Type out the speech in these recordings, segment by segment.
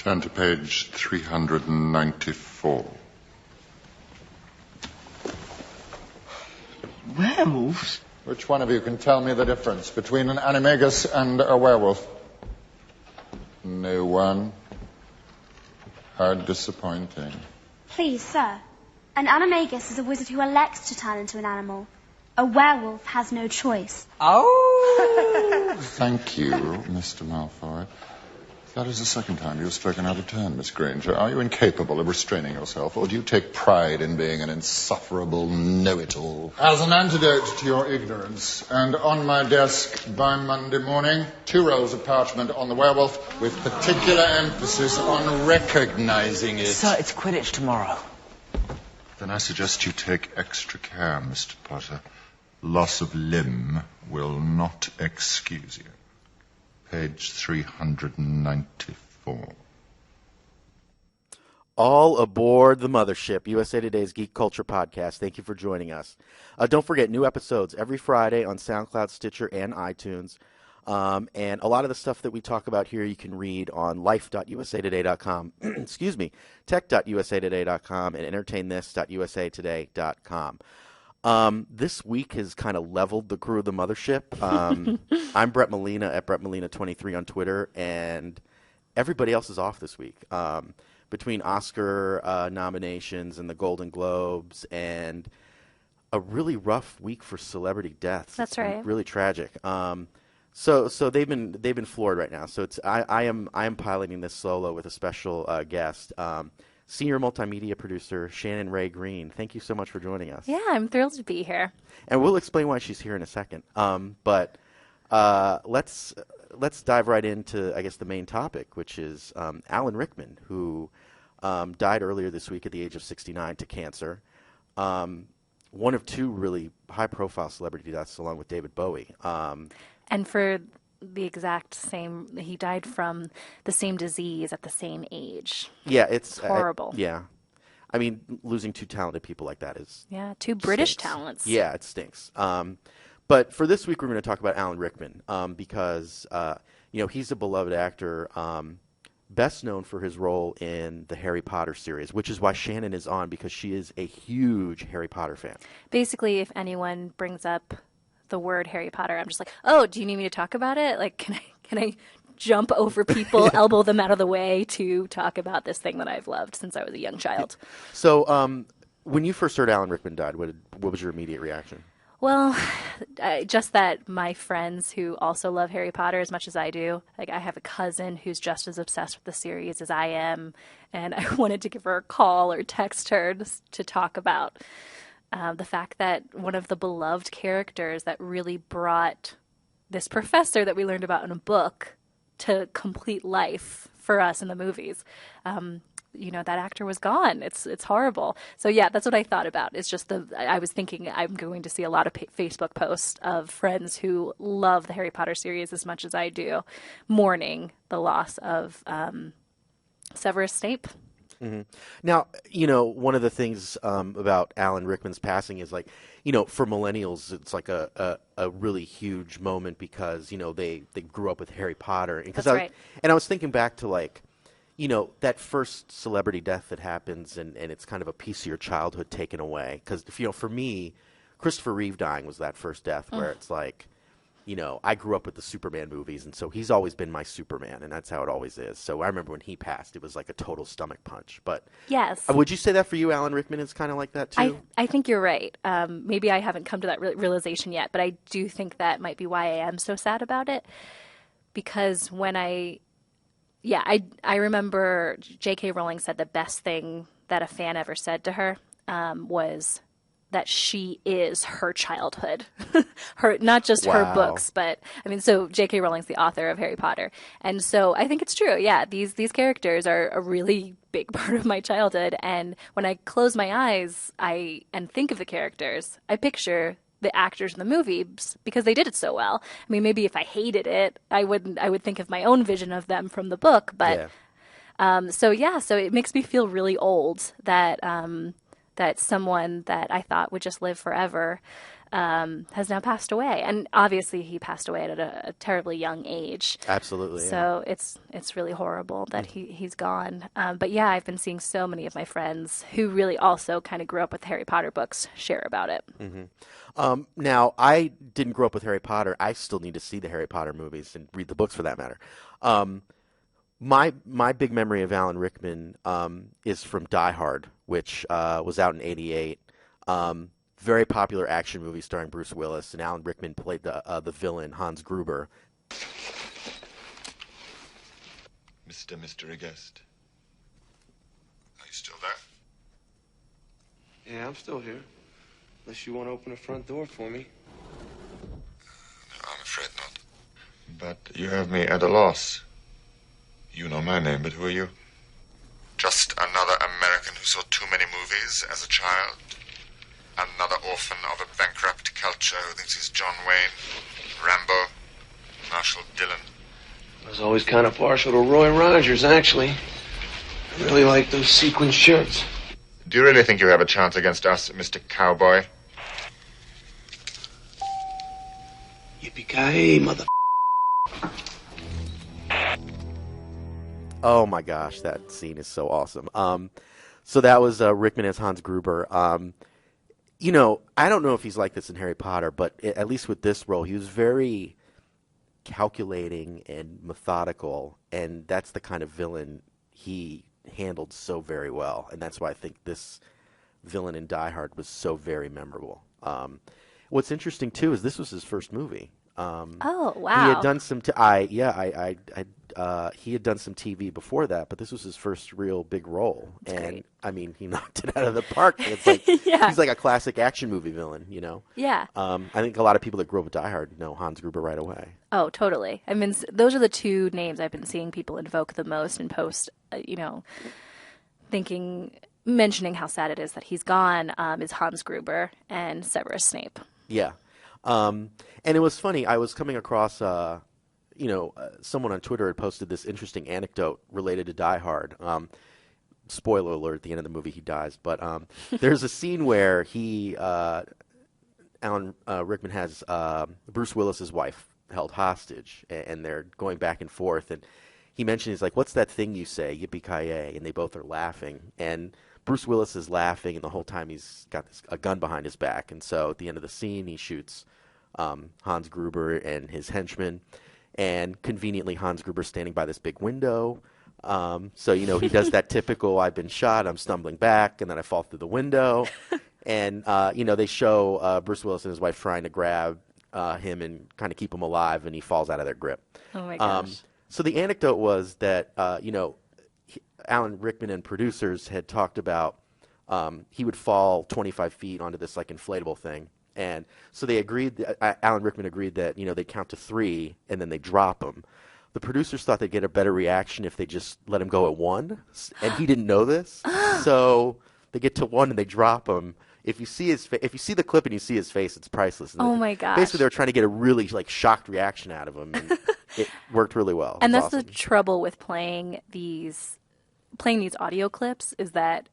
Turn to page 394. Werewolves? Which one of you can tell me the difference between an animagus and a werewolf? No one. How disappointing. Please, sir. An animagus is a wizard who elects to turn into an animal. A werewolf has no choice. Oh! Thank you, Mr. Malfoy. That is the second time you've spoken out of turn, Miss Granger. Are you incapable of restraining yourself, or do you take pride in being an insufferable know-it-all? As an antidote to your ignorance, and on my desk by Monday morning, 2 rolls of parchment on the werewolf, with particular emphasis on recognizing it. Sir, it's Quidditch tomorrow. Then I suggest you take extra care, Mr. Potter. Loss of limb will not excuse you. Page 394. All aboard the Mothership, USA Today's Geek Culture Podcast. Thank you for joining us. Don't forget, new episodes every Friday on SoundCloud, Stitcher, and iTunes. And a lot of the stuff that we talk about here you can read on life.usatoday.com, excuse me, tech.usatoday.com, and entertainthis.usatoday.com. This week has kind of leveled the crew of the Mothership. I'm Brett Molina at Brett Molina23 on Twitter, and everybody else is off this week. Between Oscar nominations and the Golden Globes and a really rough week for celebrity deaths. That's right. Really tragic. So they've been floored right now. So I am piloting this solo with a special guest. Senior multimedia producer Shannon Ray Green. Thank you so much for joining us. Yeah, I'm thrilled to be here. And we'll explain why she's here in a second. But let's dive right into, I guess, the main topic, which is Alan Rickman, who died earlier this week at the age of 69 to cancer. One of 2 really high-profile celebrity deaths, along with David Bowie. And for the exact same, he died from the same disease at the same age. Yeah, it's horrible. Yeah. I mean, losing 2 talented people like that is... Yeah, 2 British stinks. talents. Yeah, it stinks. But for this week, we're going to talk about Alan Rickman because, he's a beloved actor, best known for his role in the Harry Potter series, which is why Shannon is on, because she is a huge Harry Potter fan. Basically, if anyone brings up the word Harry Potter, I'm just like, oh, do you need me to talk about it? Like, can I jump over people, elbow them out of the way to talk about this thing that I've loved since I was a young child? So when you first heard Alan Rickman died, what was your immediate reaction? Well, just that my friends who also love Harry Potter as much as I do, like I have a cousin who's just as obsessed with the series as I am, and I wanted to give her a call or text her to talk about the fact that one of the beloved characters that really brought this professor that we learned about in a book to complete life for us in the movies, that actor was gone. It's horrible. So yeah, that's what I thought about. It's just I was thinking I'm going to see a lot of Facebook posts of friends who love the Harry Potter series as much as I do, mourning the loss of Severus Snape. Mm-hmm. Now, one of the things about Alan Rickman's passing is, like, for millennials, it's like a really huge moment because, they grew up with Harry Potter. That's right. And I was thinking back to, like, that first celebrity death that happens and it's kind of a piece of your childhood taken away. Because, for me, Christopher Reeve dying was that first death where it's like, I grew up with the Superman movies, and so he's always been my Superman, and that's how it always is. So I remember when he passed, it was like a total stomach punch. But yes, would you say that for you, Alan Rickman is kind of like that too? I think you're right. Maybe I haven't come to that realization yet, but I do think that might be why I am so sad about it. Because when I remember J.K. Rowling said the best thing that a fan ever said to her was that she is her childhood, not just her books, but so J.K. Rowling's the author of Harry Potter. And so I think it's true. Yeah. These characters are a really big part of my childhood. And when I close my eyes, and think of the characters, I picture the actors in the movies because they did it so well. Maybe if I hated it, I would think of my own vision of them from the book, but, so it makes me feel really old that that someone that I thought would just live forever has now passed away. And obviously he passed away at a terribly young age. Absolutely. So it's really horrible that he's gone. But yeah, I've been seeing so many of my friends who really also kind of grew up with Harry Potter books share about it. Mm-hmm. Now, I didn't grow up with Harry Potter. I still need to see the Harry Potter movies and read the books for that matter. My big memory of Alan Rickman is from Die Hard, which was out in '88. Very popular action movie starring Bruce Willis, and Alan Rickman played the villain, Hans Gruber. Mr. August. Are you still there? Yeah, I'm still here. Unless you want to open the front door for me. No, I'm afraid not. But you have me at a loss. You know my name, but who are you? Just another American who saw too many movies as a child? Another orphan of a bankrupt culture who thinks he's John Wayne, Rambo, Marshall Dillon? I was always kind of partial to Roy Rogers, actually. I really like those sequin shirts. Do you really think you have a chance against us, Mr. Cowboy? Yippee-ki-yay, mother... Oh my gosh, that scene is so awesome. So that was Rickman as Hans Gruber. You know, I don't know if he's like this in Harry Potter, but at least with this role, he was very calculating and methodical, and that's the kind of villain he handled so very well, and that's why I think this villain in Die Hard was so very memorable. What's interesting too is this was his first movie. Oh wow! He had done some. He had done some TV before that, but this was his first real big role, That's and great. I mean, he knocked it out of the park. It's like Yeah. he's like a classic action movie villain, you know. Yeah. I think a lot of people that grew up with Die Hard know Hans Gruber right away. Oh, totally. I mean, those are the two names I've been seeing people invoke the most and post, mentioning how sad it is that he's gone, is Hans Gruber and Severus Snape. Yeah. And it was funny. I was coming across, someone on Twitter had posted this interesting anecdote related to Die Hard. Spoiler alert, at the end of the movie he dies. But there's a scene where Alan Rickman has Bruce Willis's wife held hostage, and they're going back and forth. And he mentioned, he's like, "What's that thing you say, yippee-ki-yay?" And they both are laughing. And Bruce Willis is laughing, and the whole time he's got a gun behind his back. And so at the end of the scene, he shoots Hans Gruber and his henchmen. And conveniently, Hans Gruber's standing by this big window. So, he does that typical, I've been shot, I'm stumbling back, and then I fall through the window. And, they show Bruce Willis and his wife trying to grab him and kind of keep him alive, and he falls out of their grip. Oh, my gosh. So the anecdote was that, Alan Rickman and producers had talked about he would fall 25 feet onto this, like, inflatable thing. And so they agreed, Alan Rickman agreed that, they'd count to 3 and then they drop him. The producers thought they'd get a better reaction if they just let him go at 1, and he didn't know this. So they get to 1 and they drop him. If you see the clip and you see his face, it's priceless. Oh my gosh! Basically, they were trying to get a really shocked reaction out of him, and it worked really well. And that's awesome. the trouble with playing these audio clips, is that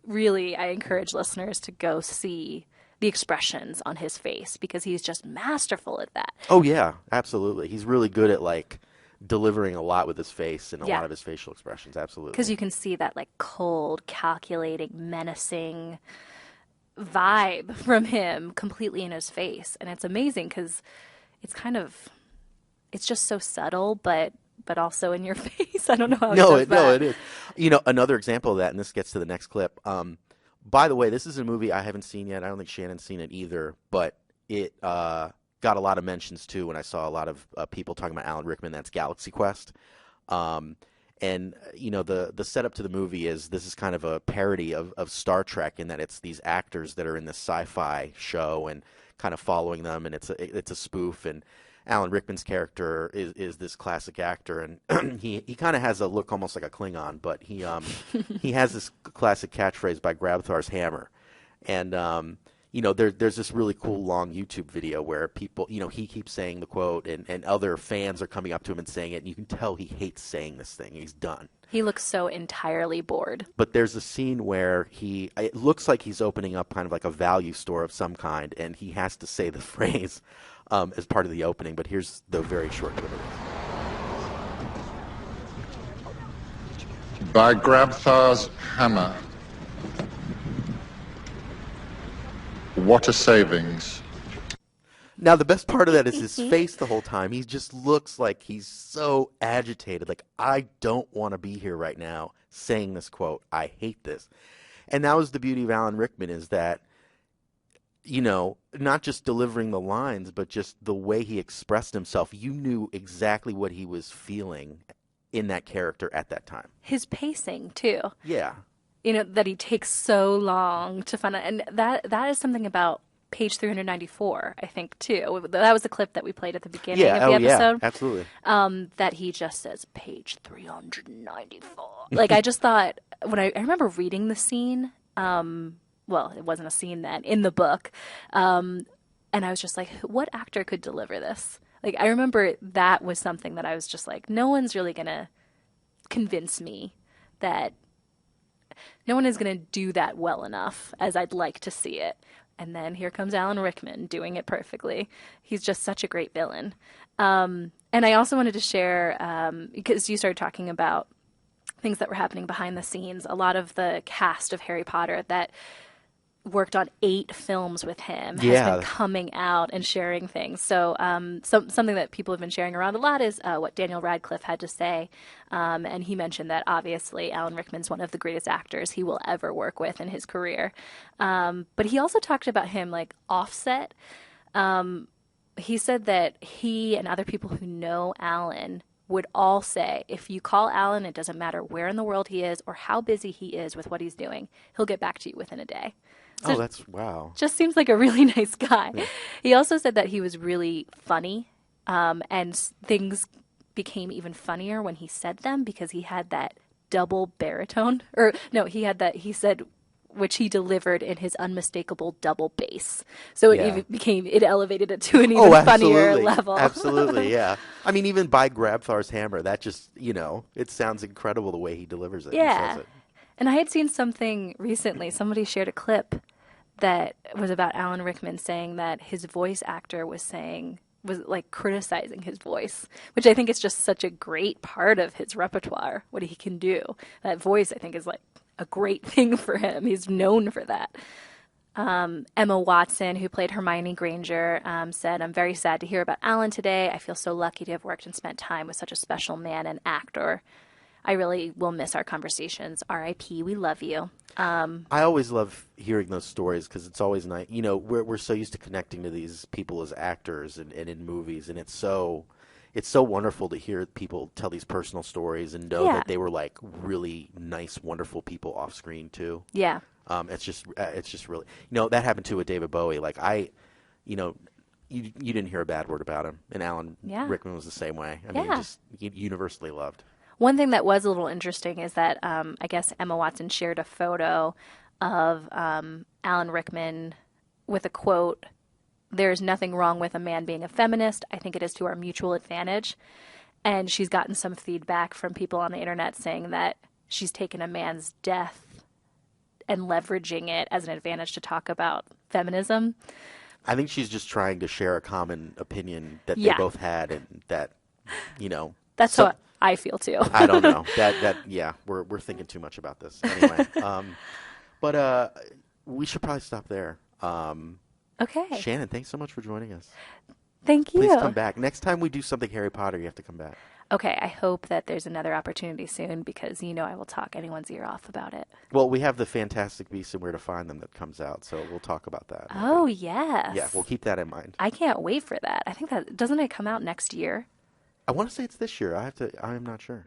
really I encourage listeners to go see the expressions on his face, because he's just masterful at that. Oh yeah, absolutely. He's really good at delivering a lot with his face and a lot of his facial expressions. Absolutely. Because you can see that cold, calculating, menacing vibe from him completely in his face, and it's amazing because it's just so subtle, but also in your face. I don't know how it does that. No, it is. Another example of that, and this gets to the next clip. By the way, this is a movie I haven't seen yet. I don't think Shannon's seen it either, but it got a lot of mentions too when I saw a lot of people talking about Alan Rickman. That's Galaxy Quest. And the setup to the movie is, this is kind of a parody of Star Trek, in that it's these actors that are in this sci-fi show and kind of following them, and it's a spoof. And Alan Rickman's character is this classic actor, and he kind of has a look almost like a Klingon, but he has this classic catchphrase by Grabthar's hammer. And there's this really cool long YouTube video where people, he keeps saying the quote, and other fans are coming up to him and saying it, and you can tell he hates saying this thing. He's done. He looks so entirely bored. But there's a scene where it looks like he's opening up kind of like a value store of some kind, and he has to say the phrase as part of the opening. But here's the very short clip of it. By Grabthar's hammer. What a savings. Now, the best part of that is his face the whole time. He just looks like he's so agitated. Like, I don't want to be here right now saying this quote. I hate this. And that was the beauty of Alan Rickman, is that, not just delivering the lines, but just the way he expressed himself. You knew exactly what he was feeling in that character at that time. His pacing, too. Yeah. That he takes so long to find out. And that is something about page 394, I think, too. That was the clip that we played at the beginning of the episode. Yeah, absolutely. That he just says, page 394. Like, I just thought, when I remember reading the scene, well, it wasn't a scene then, in the book, and I was just like, what actor could deliver this? Like, I remember that was something that I was just like, no one's really going to convince me that no one is going to do that well enough as I'd like to see it. And then here comes Alan Rickman doing it perfectly. He's just such a great villain. And I also wanted to share, because you started talking about things that were happening behind the scenes, a lot of the cast of Harry Potter that worked on 8 films with him has been coming out and sharing things. So something that people have been sharing around a lot is what Daniel Radcliffe had to say. And he mentioned that obviously Alan Rickman's one of the greatest actors he will ever work with in his career. But he also talked about him like offset. He said that he and other people who know Alan would all say, if you call Alan, it doesn't matter where in the world he is or how busy he is with what he's doing, he'll get back to you within a day. So that's wow. Just seems like a really nice guy. Yeah. He also said that he was really funny, and things became even funnier when he said them because he had that double baritone. Or no, he had that, he said, which he delivered in his unmistakable double bass. So it elevated it to an even funnier level. Absolutely, yeah. I mean, even by Grabthar's hammer, that just, it sounds incredible the way he delivers it. Yeah. He says it. And I had seen something recently. Somebody shared a clip that was about Alan Rickman saying that his voice actor was like criticizing his voice, which I think is just such a great part of his repertoire, what he can do. That voice, I think, is like a great thing for him. He's known for that. Emma Watson, who played Hermione Granger, said, "I'm very sad to hear about Alan today. I feel so lucky to have worked and spent time with such a special man and actor. I really will miss our conversations. R.I.P. We love you." I always love hearing those stories because it's always nice. We're so used to connecting to these people as actors and in movies, and it's so wonderful to hear people tell these personal stories and know that they were like really nice, wonderful people off screen too. Yeah. It's just really, that happened too with David Bowie. Like you didn't hear a bad word about him, and Alan Rickman was the same way. I mean, just universally loved. One thing that was a little interesting is that I guess Emma Watson shared a photo of Alan Rickman with a quote, "There's nothing wrong with a man being a feminist. I think it is to our mutual advantage." And she's gotten some feedback from people on the internet saying that she's taken a man's death and leveraging it as an advantage to talk about feminism. I think she's just trying to share a common opinion that they both had, and that, That's what I feel too. I don't know. We're thinking too much about this anyway. But we should probably stop there. Okay. Shannon, thanks so much for joining us. Thank you. Please come back. Next time we do something Harry Potter, you have to come back. Okay, I hope that there's another opportunity soon because I will talk anyone's ear off about it. Well, we have the Fantastic Beasts and Where to Find Them that comes out, so we'll talk about that. Oh, yes. Yeah, we'll keep that in mind. I can't wait for that. I think doesn't it come out next year? I want to say it's this year. I'm not sure.